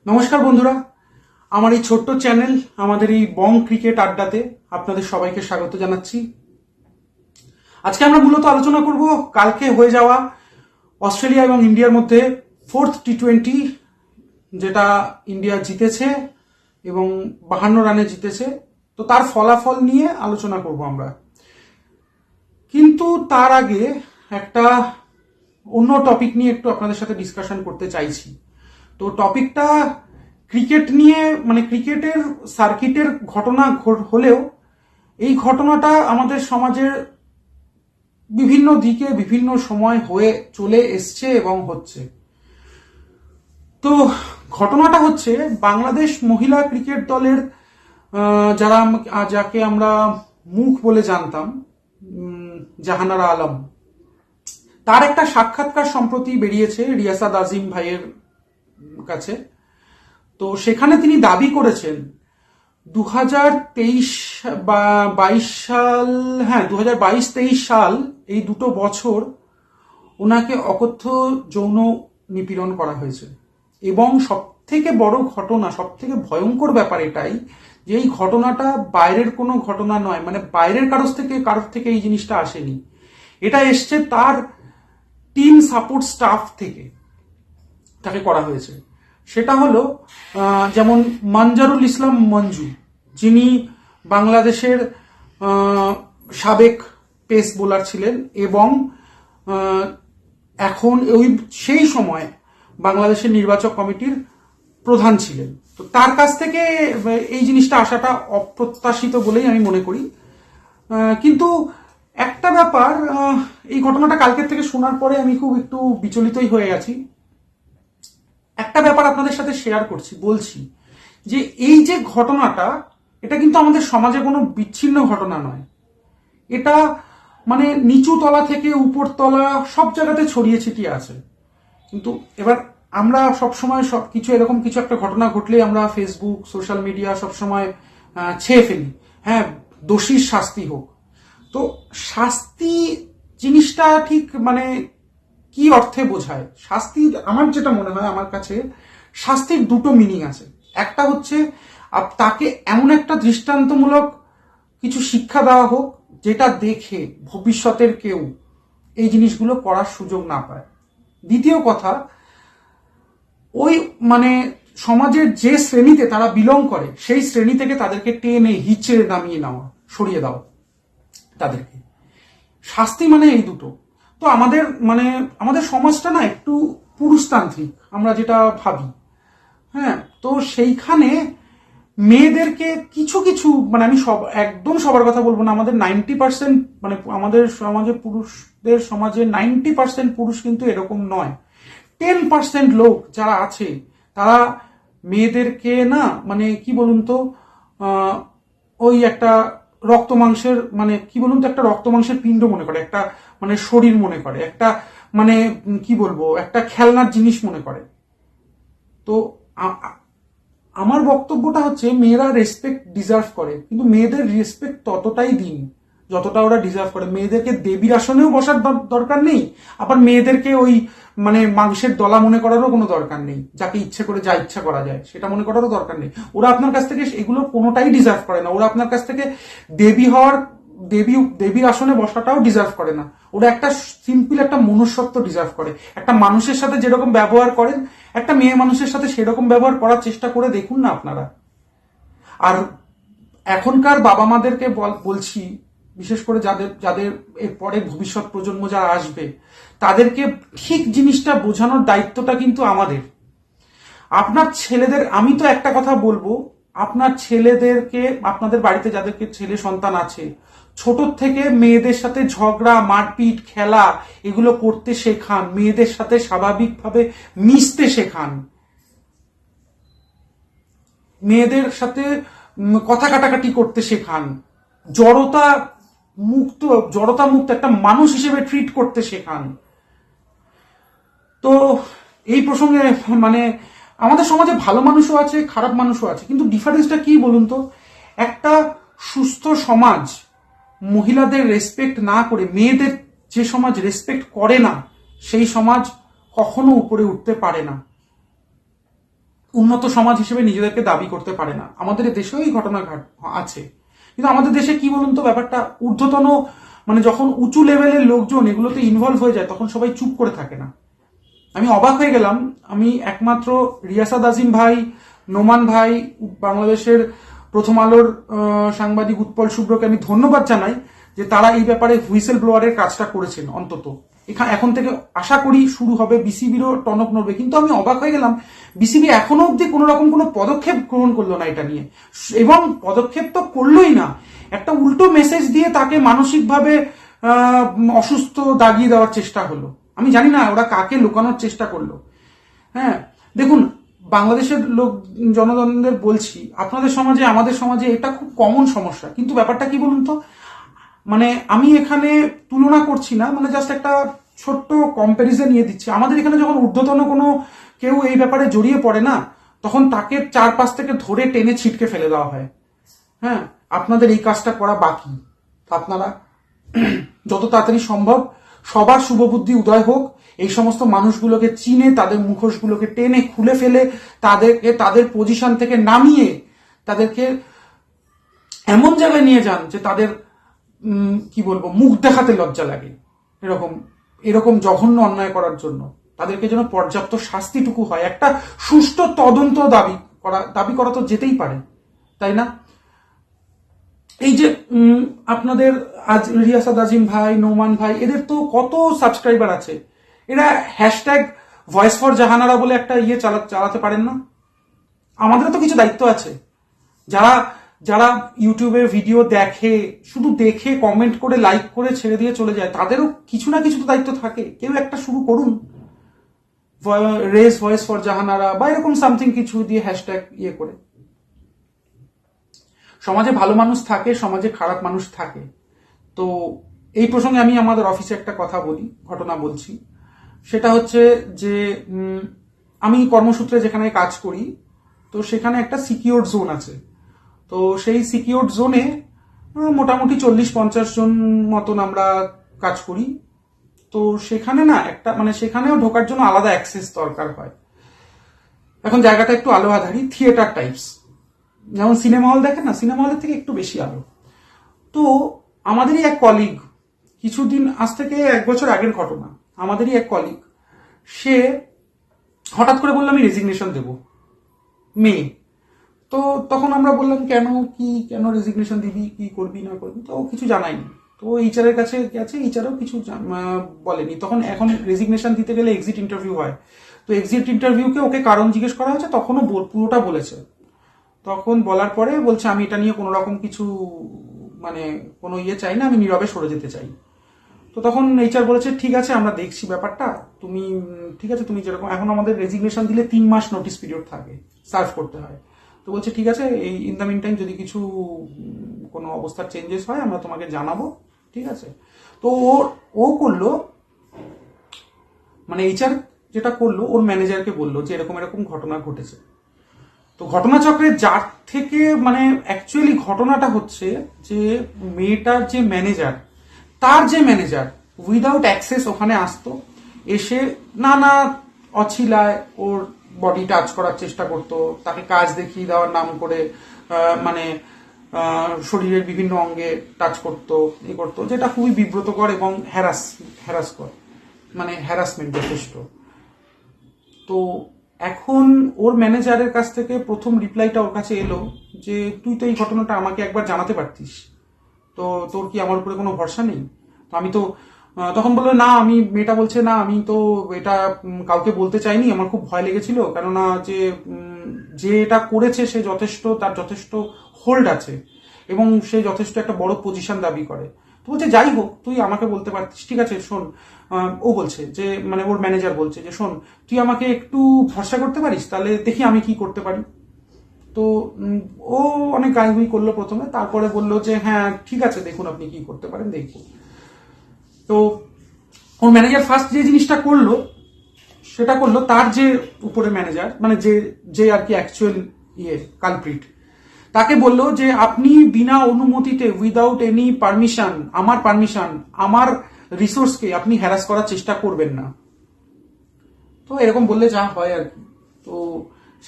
নমস্কার বন্ধুরা, আমার এই ছোট্ট চ্যানেল আমাদের এই বং ক্রিকেট আড্ডাতে আপনাদের সবাইকে স্বাগত জানাচ্ছি। আজকে আমরা মূলত আলোচনা করব কালকে হয়ে যাওয়া অস্ট্রেলিয়া এবং ইন্ডিয়ার মধ্যে ফোর্থ টি20, যেটা ইন্ডিয়া জিতেছে এবং 52 রানে জিতেছে। তো তার ফলাফল নিয়ে আলোচনা করব আমরা। কিন্তু তার আগে একটা অন্য টপিক নিয়ে একটু আপনাদের সাথে ডিসকাশন করতে চাইছি। তো টপিকটা ক্রিকেট নিয়ে, মানে ক্রিকেটের সার্কিটের ঘটনা হলেও এই ঘটনাটা আমাদের সমাজের বিভিন্ন দিকে বিভিন্ন সময় হয়ে চলে এসছে এবং হচ্ছে। তো ঘটনাটা হচ্ছে বাংলাদেশ মহিলা ক্রিকেট দলের যাকে আমরা মুখ বলে জানতাম, জাহানারা আলম, তার একটা সাক্ষাৎকার সম্প্রতি বেরিয়েছে রিয়াসাদ আজিম ভাইয়ের কাছে। তো সেখানে তিনি দাবি করেছেন 2023 বা 22 সাল, 2022-23 সাল, এই দুটো বছর ওনাকে অকথ্য যৌন নিপীড়ন করা হয়েছে। এবং সব থেকে বড় ঘটনা, সব থেকে ভয়ঙ্কর ব্যাপার এটাই যে এই ঘটনাটা বাইরের কোনো ঘটনা নয়, মানে বাইরের কারোর থেকে এই জিনিসটা আসেনি। এটা এসছে তার টিম সাপোর্ট স্টাফ থেকে, তাকে করা হয়েছে। সেটা হলো যেমন মঞ্জারুল ইসলাম মঞ্জু, যিনি বাংলাদেশের সাবেক পেস বোলার ছিলেন এবং এখন সেই সময় বাংলাদেশের নির্বাচক কমিটির প্রধান ছিলেন। তো তার কাছ থেকে এই জিনিসটা আসাটা অপ্রত্যাশিত বলেই আমি মনে করি। কিন্তু একটা ব্যাপার, এই ঘটনাটা কালকের থেকে শোনার পরে আমি খুব একটু বিচলিতই হয়ে গেছি। একটা ব্যাপার আপনাদের সাথে শেয়ার বলছি যে এই যে ঘটনাটা, এটা কিন্তু আমাদের সমাজে কোনো বিচ্ছিন্ন ঘটনা নয়। এটা মানে নিচু তলা থেকে উপর তলা সব জায়গাতে ছড়িয়ে ছিটিয়ে আছে। কিন্তু এবার আমরা সবসময় সবকিছু এরকম কিছু একটা ঘটনা ঘটলে আমরা ফেসবুক, সোশ্যাল মিডিয়া সবসময় ছেয়ে ফেলি, হ্যাঁ দোষীর শাস্তি হোক। তো শাস্তি জিনিসটা ঠিক মানে কি অর্থে বোঝায়? শাস্তির আমার যেটা মনে হয়, আমার কাছে শাস্তির দুটো মিনিং আছে। একটা হচ্ছে তাকে এমন একটা দৃষ্টান্তমূলক কিছু শিক্ষা দেওয়া হোক যেটা দেখে ভবিষ্যতের কেউ এই জিনিসগুলো করার সুযোগ না পায়। দ্বিতীয় কথা, ওই মানে সমাজের যে শ্রেণীতে তারা বিলং করে সেই শ্রেণী থেকে তাদেরকে টেনে হিচড়ে নামিয়ে নেওয়া, সরিয়ে দাও তাদেরকে। শাস্তি মানে এই দুটো। তো আমাদের সমাজটা না একটু পুরুষতান্ত্রিক, আমরা যেটা ভাবি, হ্যাঁ। তো সেইখানে মেয়েদেরকে কিছু কিছু, মানে আমি একদম সবার কথা বলবো না, আমাদের 90%, মানে আমাদের সমাজে পুরুষদের সমাজে 90% পুরুষ কিন্তু এরকম নয়। 10% লোক যারা আছে তারা মেয়েদেরকে না, মানে কি বলুন তো, ওই একটা রক্ত মাংসের, মানে কি বলুন তো, একটা রক্ত মাংসের পিণ্ড মনে করে, একটা মানে শরীর মনে করে, একটা মানে কি বলবো, একটা খেলনার জিনিস মনে করে। তো আমার বক্তব্যটা হচ্ছে মেয়েরা রেসপেক্ট ডিজার্ভ করে, কিন্তু মেয়েদের রেসপেক্ট ততটাই দিন যতটা ওরা ডিজার্ভ করে। মেয়েদেরকে দেবীর আসনেও বসার দরকার নেই, আবার মেয়েদেরকে ওই মানে মাংসের দলা মনে করারও কোনো দরকার নেই, যাকে ইচ্ছে করে যা ইচ্ছা করা যায় সেটা মনে করারও দরকার নেই। ওরা আপনার কাছ থেকে এগুলো কোনোটাই ডিজার্ভ করে না। ওরা আপনার কাছ থেকে দেবী হওয়ার, দেবীর আসনে বসাটাও ডিজার্ভ করে না। ওরা একটা সিম্পল একটা মনুষ্যত্ব ডিজার্ভ করে। একটা মানুষের সাথে যেরকম ব্যবহার করেন, একটা মেয়ে মানুষের সাথে সেরকম ব্যবহার করার চেষ্টা করে দেখুন না আপনারা। আর এখনকার বাবা মাদেরকে বলছি, বিশেষ করে যাদের যাদের এর পরে ভবিষ্যৎ প্রজন্ম যারা আসবে, তাদেরকে ঠিক জিনিসটা বোঝানোর দায়িত্বটা কিন্তু আমাদের। আপনার ছেলেদের, আমি তো একটা কথা বলবো, আপনার ছেলেদেরকে, আপনাদের বাড়িতে যাদেরকে ছেলে সন্তান আছে, ছোট থেকে মেয়েদের সাথে ঝগড়া, মারপিট, খেলা এগুলো করতে শেখান। মেয়েদের সাথে স্বাভাবিকভাবে মিশতে শেখান। মেয়েদের সাথে কথা কাটাকাটি করতে শেখান। জড়তা মুক্ত একটা মানুষ হিসেবে ট্রিট করতে শেখান। তো এই প্রসঙ্গে মানে আমাদের সমাজে ভালো মানুষও আছে, খারাপ মানুষও আছে, কিন্তু ডিফারেন্সটা কি বলুন তো? একটা সুস্থ সমাজ মহিলাদের রেসপেক্ট না করে, মেয়েদের যে সমাজ রেসপেক্ট করে না, সেই সমাজ কখনো উপরে উঠতে পারে না। উন্নত সমাজ হিসেবে নিজেদেরকে দাবি করতে পারে না। আমাদের দেশেও এই ঘটনা আছে, কিন্তু আমাদের দেশে কি বলুন তো, ব্যাপারটা ঊর্ধ্বতন মানে যখন উঁচু লেভেলের লোকজন এগুলোতে ইনভলভ হয়ে যায় তখন সবাই চুপ করে থাকে না। আমি অবাক হয়ে গেলাম, আমি একমাত্র রিয়াসাত আজিম ভাই, নোমান ভাই, বাংলাদেশের প্রথম আলোর সাংবাদিক উৎপল শুভ্রকে আমি ধন্যবাদ জানাই যে তারা এই ব্যাপারে হুইসেল ব্লোয়ারের কাজটা করেছেন। অন্তত এখন থেকে আশা করি শুরু হবে, বিসিবিরও টনক নড়বে। কিন্তু আমি অবাক হয়ে গেলাম, বিসিবি এখনো অব্দি কোনো রকম কোনো পদক্ষেপ গ্রহণ করলো না এটা নিয়ে, এবং পদক্ষেপ তো করলোই না, একটা উল্টো মেসেজ দিয়ে তাকে মানসিকভাবে অসুস্থ দাগিয়ে দেওয়ার চেষ্টা হলো। আমি জানি না ওরা কাকে লুকানোর চেষ্টা করলো। হ্যাঁ, দেখুন, বাংলাদেশের লোক জনগণদের বলছি, আপনাদের সমাজে আমাদের সমাজে এটা খুব কমন সমস্যা। কিন্তু ব্যাপারটা কি বলুন তো, মানে আমি এখানে তুলনা করছি না, মানে জাস্ট একটা ছোট্ট কম্প্যারিজন নিয়ে দিচ্ছি। আমাদের এখানে যখন ঊর্ধ্বতন কোনো কেউ এই ব্যাপারে জড়িয়ে পড়ে না, তখন তাকে 4-5 থেকে ধরে টেনে ছিটকে ফেলে দেওয়া হয়। হ্যাঁ, আপনাদের এই কাজটা করা বাকি। আপনারা যত তাড়াতাড়ি সম্ভব সবার শুভবুদ্ধি উদয় হোক, এই সমস্ত মানুষগুলোকে চিনে তাদের মুখোশগুলোকে টেনে খুলে ফেলে তাদেরকে তাদের পজিশন থেকে নামিয়ে তাদেরকে এমন জায়গায় নিয়ে যান যে তাদের কি বলবো, মুখ দেখাতে লজ্জা লাগে এরকম জঘন্য অন্যায় করার জন্য। তাদেরকে যেন পর্যাপ্ত শাস্তিটুকু হয়, একটা সুষ্ঠু তদন্ত দাবি করা তো যেতেই পারে, তাই না? এই যে আপনাদের আজ রিয়াসাত আজিম ভাই, নোমান ভাই, এদের তো কত সাবস্ক্রাইবার আছে, এরা হ্যাশট্যাগ ভয়েস ফর জাহানারা বলে একটা চালাতে পারেন না? আমাদেরও তো কিছু দায়িত্ব আছে। যারা ইউটিউবে ভিডিও দেখে, শুধু দেখে কমেন্ট করে লাইক করে ছেড়ে দিয়ে চলে যায়, তাদেরও কিছু না কিছু তো দায়িত্ব থাকে। কেউ একটা শুরু করুন, রেস ভয়েস ফর জাহানারা বা এরকম সামথিং কিছু দিয়ে হ্যাশট্যাগ করে। সমাজে ভালো মানুষ থাকে, সমাজে খারাপ মানুষ থাকে। তো এই প্রসঙ্গে আমি আমাদের অফিসে একটা কথা বলি, ঘটনা বলছি। সেটা হচ্ছে যে আমি কর্মসূত্রে যেখানে কাজ করি, তো সেখানে একটা সিকিউরড জোন আছে। তো সেই সিকিউরড জোনে মোটামুটি 40-50 জন মতন আমরা কাজ করি। তো সেখানে না একটা সেখানেও ঢোকার জন্য আলাদা অ্যাক্সেস দরকার হয়। এখন জায়গাটা একটু আলো আধারি, থিয়েটার টাইপস, যেমন সিনেমা হল দেখেন না, সিনেমা হলের থেকে একটু বেশি আলো। তো আমাদেরই এক কলিগ, কিছুদিন আজ থেকে 1 বছর আগের ঘটনা, আমাদেরই এক কলিগ, সে হঠাৎ করে বললো আমি রেজিগনেশন দেব মেয়ে। তো তখন আমরা বললাম কেন রেজিগনেশন দিবি, কি করবি না করবি, তো কিছু জানায়নি। তো এইচআরের কাছে গেছে, এইচআরও কিছু বলেনি। এখন রেজিগনেশন দিতে গেলে এক্সিট ইন্টারভিউ হয়, তো এক্সিট ইন্টারভিউকে ওকে কারণ জিজ্ঞেস করা হয়েছে, তখনও পুরোটা বলেছে। তখন বলার পরে বলছে আমি এটা নিয়ে কোনো রকম কিছু কোনো চাই না, আমি নীরবে সরে যেতে চাই। তো তখন এইচআর বলেছে ঠিক আছে, আমরা দেখছি ব্যাপারটা, তুমি ঠিক আছে, তুমি যেরকম, এখন আমাদের রেজিগনেশন দিলে 3 মাস নোটিস পিরিয়ড থাকে, সার্ভ করতে হয়। তো বলছে ঠিক আছে, এই ইন দ্য মিন টাইম যদি কিছু কোনো অবস্থার চেঞ্জেস হয় আমরা তোমাকে জানাবো, ঠিক আছে। তো ও করলো, এইচআর যেটা করলো, ওর ম্যানেজারকে বললো যে এরকম ঘটনা ঘটেছে। তো ঘটনাচক্রে যার থেকে অ্যাকচুয়ালি ঘটনাটা হচ্ছে যে মেয়েটার যে ম্যানেজার, তার যে ম্যানেজার উইদাউট অ্যাক্সেস ওখানে আসতো, এসে নানা অছিলায় ওর বডি টাচ করার চেষ্টা করতো, তাকে কাজ দেখিয়ে দেওয়ার নাম করে শরীরের বিভিন্ন অঙ্গে টাচ করতো, করতো, যেটা খুবই বিব্রতকর এবং হ্যারাসকর, হ্যারাসমেন্ট যথেষ্ট। তো এখন ওর ম্যানেজারের কাছ থেকে প্রথম রিপ্লাইটা ওর কাছে এলো যে তুই তো এই ঘটনাটা আমাকে একবার জানাতে পারতিস, তো তোর কি আমার উপরে কোনো ভরসা নেই? তো আমি তো তখন বললো না, মেয়েটা বলছে না, আমি তো এটা কাউকে বলতে চাইনি, আমার খুব ভয় লেগেছিল, কেননা যে এটা করেছে সে তার যথেষ্ট হোল্ড আছে এবং সে যথেষ্ট একটা বড় পজিশন দাবি করে। তো বলছে যাই হোক, তুই আমাকে বলতে পারতিস, ঠিক আছে শোন, ও বলছে যে ওর ম্যানেজার বলছে যে শোন, তুই আমাকে একটু ভরসা করতে পারিস, তাহলে দেখি আমি কি করতে পারি। তো ও অনেক গাইগুই করলো প্রথমে, তারপরে বললো যে হ্যাঁ ঠিক আছে, দেখুন আপনি কি করতে পারেন দেখুন। তো ওর ম্যানেজার ফার্স্ট যে জিনিসটা করলো সেটা করলো, তার যে উপরে ম্যানেজার যে আর কি অ্যাকচুয়াল কালপ্রিট, তাকে বললো যে আপনি বিনা অনুমতিতে, উইদাউট এনি পারমিশন, আমার রিসোর্সকে আপনি হ্যারাস করার চেষ্টা করবেন না। তো এরকম বললে যা হয় আর কি। তো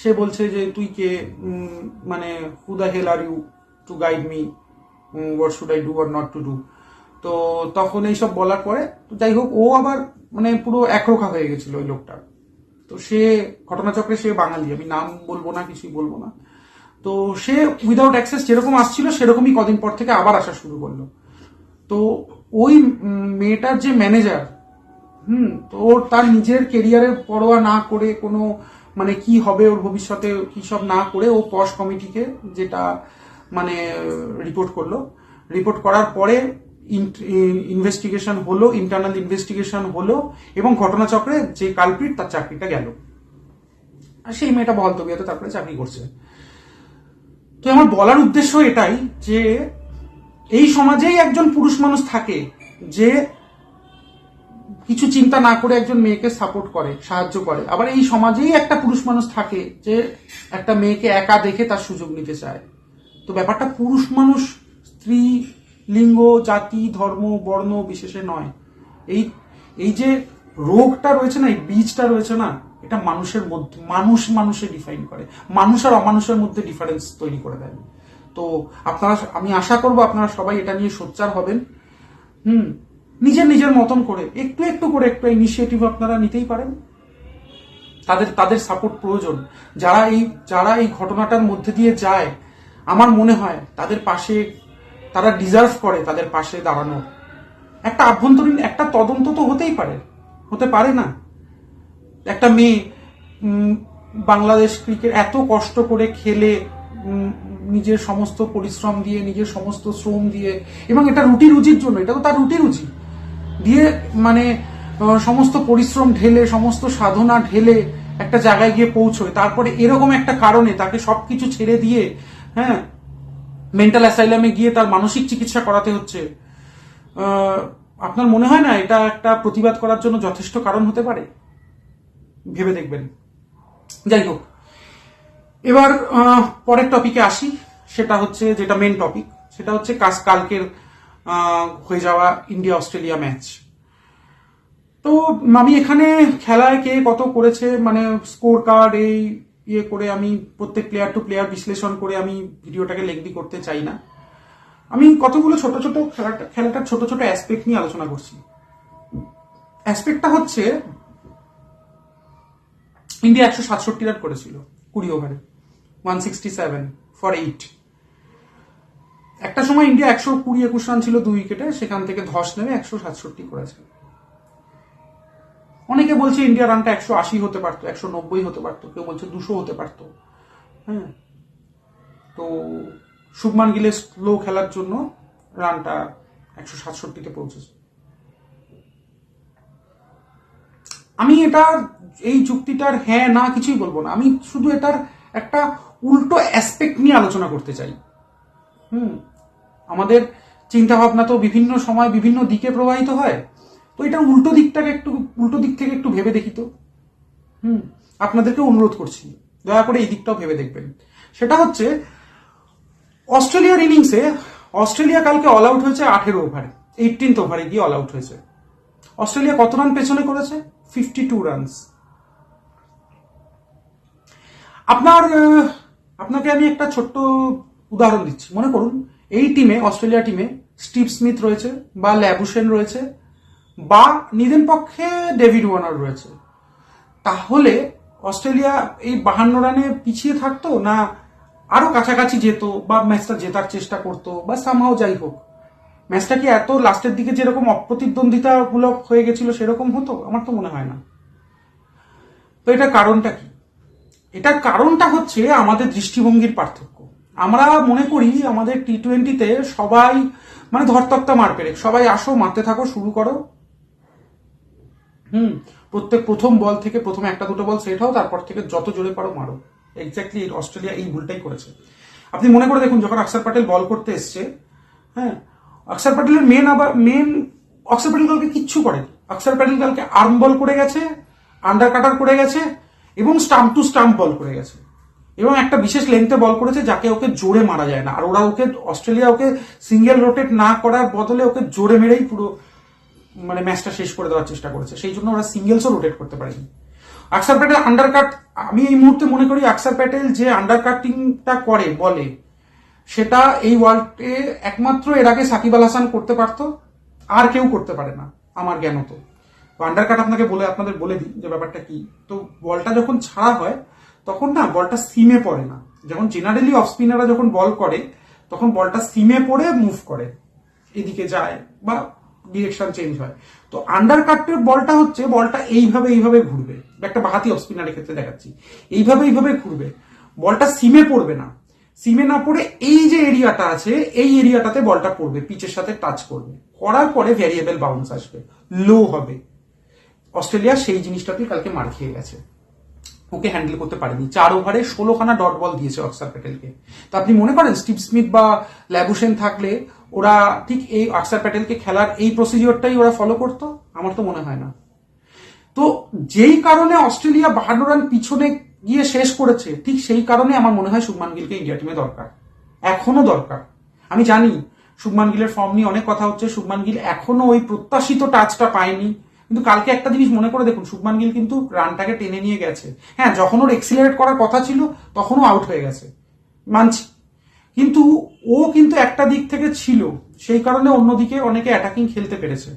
সে বলছে যে তুই কে, মানে who the hell are you to guide me, what should I do or not to do. তো তখন এইসব বলার পরে যাই হোক, ও আবার মানে পুরো একরোখা হয়ে গেছিল ওই লোকটা। তো সে ঘটনাচক্রে সে বাঙালি, আমি নাম বলবো না, কিছুই বলবো না। তো সে উইদাউট অ্যাক্সেস যেরকম আসছিল সেরকমই কদিন পর থেকে আবার আসা শুরু করলো। তো ওই মেয়েটার যে ম্যানেজার, তো ওর তার নিজের কেরিয়ারের পরোয়া না করে, কোনো মানে কি হবে ওর ভবিষ্যতে কি সব না করে, ও পশ কমিটিকে যেটা মানে রিপোর্ট করলো। রিপোর্ট করার পরে ইনভেস্টিগেশন হলো, ইন্টারনাল ইনভেস্টিগেশন হলো, এবং ঘটনাচক্রে যে কালপ্রিট তার চাকরিটা গেল। আর সেই মেয়েটা বহাল তবিয়তে তারপরে চাকরি করছে। তো আমার বলার উদ্দেশ্য এটাই যে এই সমাজেই একজন পুরুষ মানুষ থাকে যে কিছু চিন্তা না করে একজন মেয়েকে সাপোর্ট করে, সাহায্য করে। আবার এই সমাজেই একটা পুরুষ মানুষ থাকে যে একটা মেয়েকে একা দেখে তার সুযোগ নিতে চায়। তো ব্যাপারটা পুরুষ মানুষ, স্ত্রী, লিঙ্গ, জাতি, ধর্ম, বর্ণ বিশেষে নয়। এই এই যে রোগটা রয়েছে না, এই বীজটা রয়েছে না, এটা মানুষের মধ্যে, মানুষে ডিফাইন করে, মানুষ আর অমানুষের মধ্যে ডিফারেন্স তৈরি করে দেয়। তো আপনারা, আমি আশা করব আপনারা সবাই এটা নিয়ে সোচ্চার হবেন। নিজের মতন করে একটু একটু করে একটু ইনিশিয়েটিভ আপনারা নিতেই পারেন। তাদের সাপোর্ট প্রয়োজন। যারা এই ঘটনাটার মধ্যে দিয়ে যায়, আমার মনে হয় তাদের পাশে, তারা ডিজার্ভ করে তাদের পাশে দাঁড়ানো। একটা আভ্যন্তরীণ একটা তদন্ত তো হতে পারে না। একটা মেয়ে বাংলাদেশ ক্রিকেট এত কষ্ট করে খেলে, নিজের সমস্ত পরিশ্রম দিয়ে, নিজের সমস্ত শ্রম দিয়ে, এবং এটা রুটি রুজির জন্য, এটা তো তার রুটি রুজি দিয়ে, মানে সমস্ত পরিশ্রম ঢেলে, সমস্ত সাধনা ঢেলে একটা জায়গায় গিয়ে পৌঁছয়। তারপরে এরকম একটা কারণে তাকে সবকিছু ছেড়ে দিয়ে মেন্টাল অ্যাসাইলামে গিয়ে তার মানসিক চিকিৎসা করাতে হচ্ছে। আপনার মনে হয় না এটা একটা প্রতিবাদ করার জন্য যথেষ্ট কারণ হতে পারে? ভেবে দেখবেন। যাই হোক, এবার পরের টপিকে আসি। সেটা হচ্ছে, যেটা মেন টপিক, সেটা হচ্ছে কালকের হয়ে যাওয়া ইন্ডিয়া অস্ট্রেলিয়া ম্যাচ। তো আমি এখানে খেলায় কে কত করেছে, মানে স্কোর কার্ড এই ইয়ে করে আমি প্রত্যেক প্লেয়ার টু প্লেয়ার বিশ্লেষণ করে আমি ভিডিওটাকে লেংদি করতে চাই না। আমি কতগুলো ছোট ছোট খেলাটার ছোট ছোট অ্যাসপেক্ট নিয়ে আলোচনা করছি। অ্যাসপেক্টটা হচ্ছে, ইন্ডিয়া 167 রান করেছিল 20 ওভারে, 167 ফর 8। একটা সময় ইন্ডিয়া 120-21 রান ছিল 2 উইকেটে, সেখান থেকে ধস নেমে 167 করেছে। অনেকে বলছে ইন্ডিয়া রানটা 180 হতে পারতো, 190 হতে পারতো, কেউ বলছে 200 হতে পারতো। তো শুভমান গিলের স্লো খেলার জন্য রানটা 167-তে পৌঁছেছে। আমি এই যুক্তিটার হ্যাঁ না কিছুই বলবো না, আমি শুধু এটার একটা উল্টো অ্যাসপেক্ট নিয়ে আলোচনা করতে চাই। আমাদের চিন্তা ভাবনা তো বিভিন্ন সময় বিভিন্ন দিকে প্রবাহিত হয়, তো এটার উল্টো দিক থেকে একটু ভেবে দেখি তো। আপনাদেরকে অনুরোধ করছি, দয়া করে এই দিকটাও ভেবে দেখবেন। সেটা হচ্ছে, অস্ট্রেলিয়ার ইনিংসে অস্ট্রেলিয়া কালকে অল আউট হয়েছে 18 ওভারে, 18th ওভারে গিয়ে অল আউট হয়েছে। অস্ট্রেলিয়া কত রান পেছনে করেছে? 52 রানস। আপনাকে আমি একটা ছোট্ট উদাহরণ দিচ্ছি। মনে করুন এই টিমে, অস্ট্রেলিয়া টিমে স্টিভ স্মিথ রয়েছে, বা ল্যাবুশেন রয়েছে, বা নিদেন পক্ষে ডেভিড ওয়ার্নার রয়েছে। তাহলে অস্ট্রেলিয়া এই 52 রানে পিছিয়ে থাকতো, না আরো কাছাকাছি যেত, বা ম্যাচটা জেতার চেষ্টা করতো, বা সামহাও যাই হোক, ম্যাচটা কি এত লাস্টের দিকে যেরকম অপ্রতিদ্বন্দ্বিতামূলক হয়ে গেছিল সেরকম হতো? আমার তো মনে হয় না। তো এটা কারণটা কি? এটার কারণটা হচ্ছে আমাদের দৃষ্টিভঙ্গির পার্থক্য। আমরা মনে করি আমাদের টি-20-তে সবাই মানে ধরতক্তা মার পেরে, সবাই আসো, মারতে থাকো, শুরু করো। প্রথম বল থেকে প্রথম একটা দুটো বল সেট হও, তারপর থেকে যত জোরে পারো মারো। এক্স্যাক্টলি অস্ট্রেলিয়া এই ভুলটাই করেছে। আপনি মনে করে দেখুন, যখন অক্ষর প্যাটেল বল করতে এসছে, অক্ষর প্যাটেলের অক্ষর প্যাটেল কালকে কিচ্ছু করেনি। অক্ষর প্যাটেল কালকে আর্ম বল করে গেছে, আন্ডার কাটার করে গেছে, এবং স্টাম্প টু স্টাম্প বল করে গেছে, এবং একটা বিশেষ লেন্থে বল করেছে যাকে ওকে জোরে মারা যায় না। আর অস্ট্রেলিয়া ওকে সিঙ্গেল রোটেট না করার বদলে ওকে জোরে মেরেই পুরো মানে ম্যাচটা শেষ করে দেওয়ার চেষ্টা করেছে। সেই জন্য ওরা সিঙ্গেলসও রোটেট করতে পারেনি। আকসার প্যাটেল আন্ডারকাট, আমি এই মুহূর্তে মনে করি আকসার প্যাটেল যে আন্ডারকাটিংটা করে বলে, সেটা এই ওয়ার্ল্ডে একমাত্র এর আগে সাকিব আল হাসান করতে পারতো, আর কেউ করতে পারে না আমার জ্ঞান তো। আন্ডারকাট আপনাদের বলে দিই যে ব্যাপারটা কি। তো বলটা যখন ছাড়া হয় তখন না বলটা সিমে পড়ে না, যখন জেনারেলি অফ স্পিনাররা যখন বল করে তখন বলটা সিমে পড়ে মুভ করে, এদিকে যায় বা ডিরেকশন চেঞ্জ হয়। তো আন্ডারকাটের বলটা হচ্ছে, বলটা এইভাবে ঘুরবে, একটা বাহাতি অফ স্পিনারের ক্ষেত্রে দেখাচ্ছি, এইভাবে ঘুরবে, বলটা সিমে পড়বে না, সিমে না পড়ে এই যে এরিয়াটা আছে এই এরিয়াটাতে বলটা পড়বে, পিচের সাথে টাচ করবে, করার পরে ভ্যারিয়েবল বাউন্স আসবে, লো হবে। অস্ট্রেলিয়া সেই জিনিসটাতেই কালকে মার খেয়ে গেছে, ওকে হ্যান্ডেল করতে পারেনি। 4 ওভারে 16খানা ডট বল দিয়েছে অক্সার প্যাটেলকে। তো আপনি মনে করেন স্টিভ স্মিথ বা ল্যাবুসেন থাকলে ওরা ঠিক এই অক্সার প্যাটেলকে খেলার এই প্রসিডিওরটাই ওরা ফলো করতো? আমার তো মনে হয় না। তো যেই কারণে অস্ট্রেলিয়া 52 রান পিছনে গিয়ে শেষ করেছে, ঠিক সেই কারণে আমার মনে হয় শুভমান গিলকে ইন্ডিয়া টিমে দরকার, এখনো দরকার। আমি জানি শুভমান গিলের ফর্ম নিয়ে অনেক কথা হচ্ছে, শুভমান গিল এখনো ওই প্রত্যাশিত টাচটা পায়নি, কিন্তু কালকে একটা জিনিস মনে করে দেখুন, শুভমান গিল কিন্তু রানটাকে টেনে নিয়ে গেছে। হ্যাঁ, যখন ওর এক্সিলারেট করার কথা ছিল তখনও আউট হয়ে গেছে, মানছি, কিন্তু ও কিন্তু একটা দিক থেকে ছিল, সেই কারণে অন্যদিকে অনেকে অ্যাটাকিং খেলতে পেরেছে।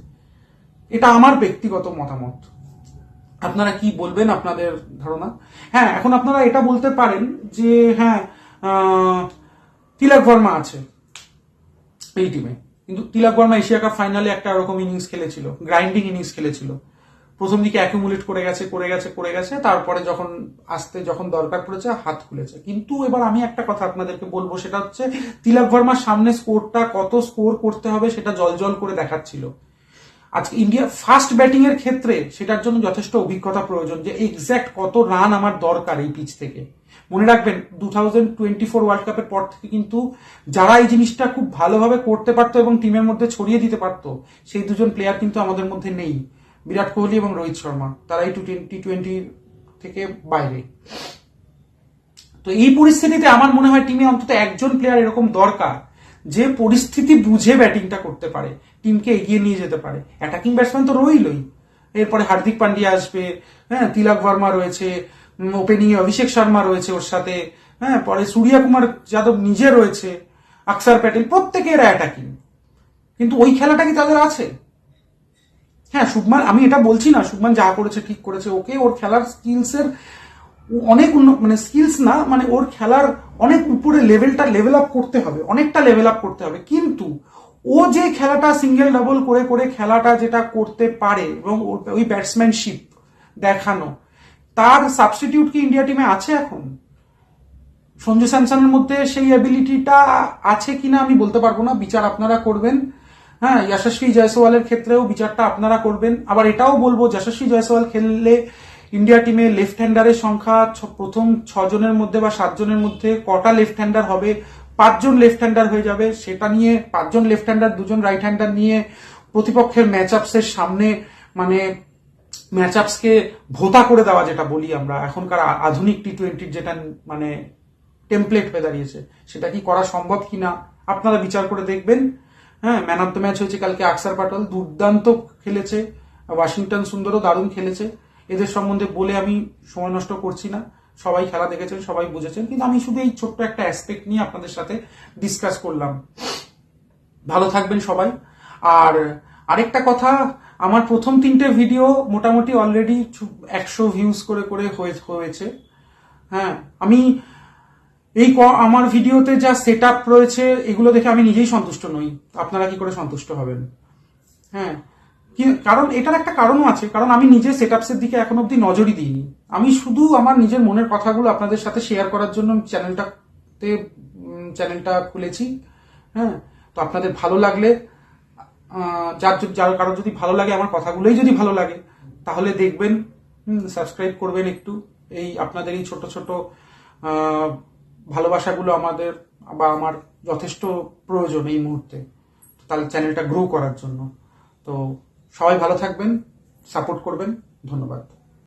এটা আমার ব্যক্তিগত মতামত, আপনারা কি বলবেন, আপনাদের ধারণা? হ্যাঁ, এখন আপনারা এটা বলতে পারেন যে হ্যাঁ তিলক বর্মা আছে এই টিমে, কিন্তু তিলক বর্মা এশিয়া কাপ ফাইনালে একটা ওরকম ইনিংস খেলেছিল, গ্রাইন্ডিং ইনিংস খেলেছিল, প্রথম দিকে অ্যাকুমুলেট করে গেছে, তারপরে যখন দরকার পড়েছে হাত খুলেছে। কিন্তু এবার আমি একটা কথা আপনাদেরকে বলবো, সেটা হচ্ছে তিলক বর্মার সামনে কত স্কোর করতে হবে সেটা জল করে দেখাচ্ছিল। আজকে ইন্ডিয়া ফাস্ট ব্যাটিং এর ক্ষেত্রে সেটার জন্য যথেষ্ট অভিজ্ঞতা প্রয়োজন, যে এক্স্যাক্ট কত রান আমার দরকার এই পিচ থেকে। মনে রাখবেন 2024 ওয়ার্ল্ড কাপের পর থেকে কিন্তু যারা এই জিনিসটা খুব ভালোভাবে করতে পারতো এবং টিমের মধ্যে ছড়িয়ে দিতে পারতো, সেই দুজন প্লেয়ার কিন্তু আমাদের মধ্যে নেই, বিরাট কোহলি এবং রোহিত শর্মা, তারাই টি20 থেকে বাইরে। তো এই পরিস্থিতিতে আমার মনে হয় টিমে অন্তত একজন প্লেয়ার এরকম দরকার, যে পরিস্থিতি বুঝে ব্যাটিংটা করতে পারে, টিমকে এগিয়ে নিয়ে যেতে পারে। অ্যাটাকিং ব্যাটসম্যান তো রইলই, এরপরে হার্দিক পান্ডিয়া আসবে, হ্যাঁ, তিলক ভার্মা রয়েছে, ওপেনিং অভিষেক শর্মা রয়েছে ওর সাথে, হ্যাঁ, পরে সূর্য কুমার যাদব নিজে রয়েছে, আকসার প্যাটেল, প্রত্যেকের অ্যাটাকিং, কিন্তু ওই খেলাটা কি তাদের আছে? হ্যাঁ, শুভমান, আমি এটা বলছি না শুভমান যা করেছে ঠিক করেছে, ওকে ওর খেলার স্কিলসের অনেক মানে স্কিলস না, মানে ওর খেলার অনেক উপরে লেভেল আপ করতে হবে, অনেকটা লেভেল আপ করতে হবে। কিন্তু ও যে খেলাটা সিঙ্গেল ডাবল করে খেলাটা যেটা করতে পারে এবং ওই ব্যাটসম্যানশিপ দেখানো, তার সাবস্টিটিউট কি ইন্ডিয়া টিমে আছে এখন? সঞ্জু স্যামসনের মধ্যে সেই অ্যাবিলিটিটা আছে কিনা আমি বলতে পারবো না, বিচার আপনারা করবেন। হ্যাঁ, যশস্বী জয়সওয়ালের ক্ষেত্রেও বিচারটা আপনারা করবেন। আবার এটাও বলবো, যশস্বী জয়সওয়াল খেললে ইন্ডিয়া টিমে লেফট হ্যান্ডারের সংখ্যা প্রথম 6 জনের মধ্যে বা 7 জনের মধ্যে কটা লেফট হ্যান্ডার হবে? 5 জন লেফট হ্যান্ডার হয়ে যাবে। সেটা নিয়ে 5 জন লেফট হ্যান্ডার 2 জন রাইট হ্যান্ডার নিয়ে প্রতিপক্ষের ম্যাচআপসের সামনে মানে ম্যাচআপসকে ভোতা করে দেওয়া, যেটা বলি আমরা এখনকার আধুনিক টি20 যেটা মানে টেমপ্লেট হয়ে দাঁড়িয়েছে, সেটা কি করা সম্ভব কিনা আপনারা বিচার করে দেখবেন। হ্যাঁ, ম্যান অফ দ্য ম্যাচ হয়েছে কালকে আকসার প্যাটেল, দুর্দান্ত খেলেছে। ওয়াশিংটন সুন্দরও দারুণ খেলেছে। এদের সম্বন্ধে বলে আমি সময় নষ্ট করছি না, সবাই খেলা দেখেছেন, সবাই বুঝেছেন, কিন্তু আমি শুধু এই ছোট্ট একটা অ্যাসপেক্ট নিয়ে আপনাদের সাথে ডিসকাস করলাম। ভালো থাকবেন সবাই। আর আরেকটা কথা, আমার প্রথম 3টে ভিডিও মোটামুটি অলরেডি 100 ভিউজ করে হয়েছে। হ্যাঁ, আমি আমার ভিডিওতে যা সেট আপ রয়েছে এগুলো দেখে আমি নিজেই সন্তুষ্ট নই, আপনারা কি করে সন্তুষ্ট হবেন? হ্যাঁ, কারণ এটার একটা কারণও আছে, কারণ আমি নিজে সেট আপসের দিকে এখন অব্দি নজরই দিইনি। আমি শুধু আমার নিজের মনের কথাগুলো আপনাদের সাথে শেয়ার করার জন্য চ্যানেলটা খুলেছি। হ্যাঁ, তো আপনাদের ভালো লাগলে, যার কারোর যদি ভালো লাগে, আমার কথাগুলোই যদি ভালো লাগে, তাহলে দেখবেন, সাবস্ক্রাইব করবেন একটু। এই আপনাদের এই ছোট ছোট ভালোবাসাগুলো আমাদের বা আমার যথেষ্ট প্রয়োজন এই মুহূর্তে, তাহলে চ্যানেলটা গ্রো করার জন্য। তো সবাই ভালো থাকবেন, সাপোর্ট করবেন, ধন্যবাদ।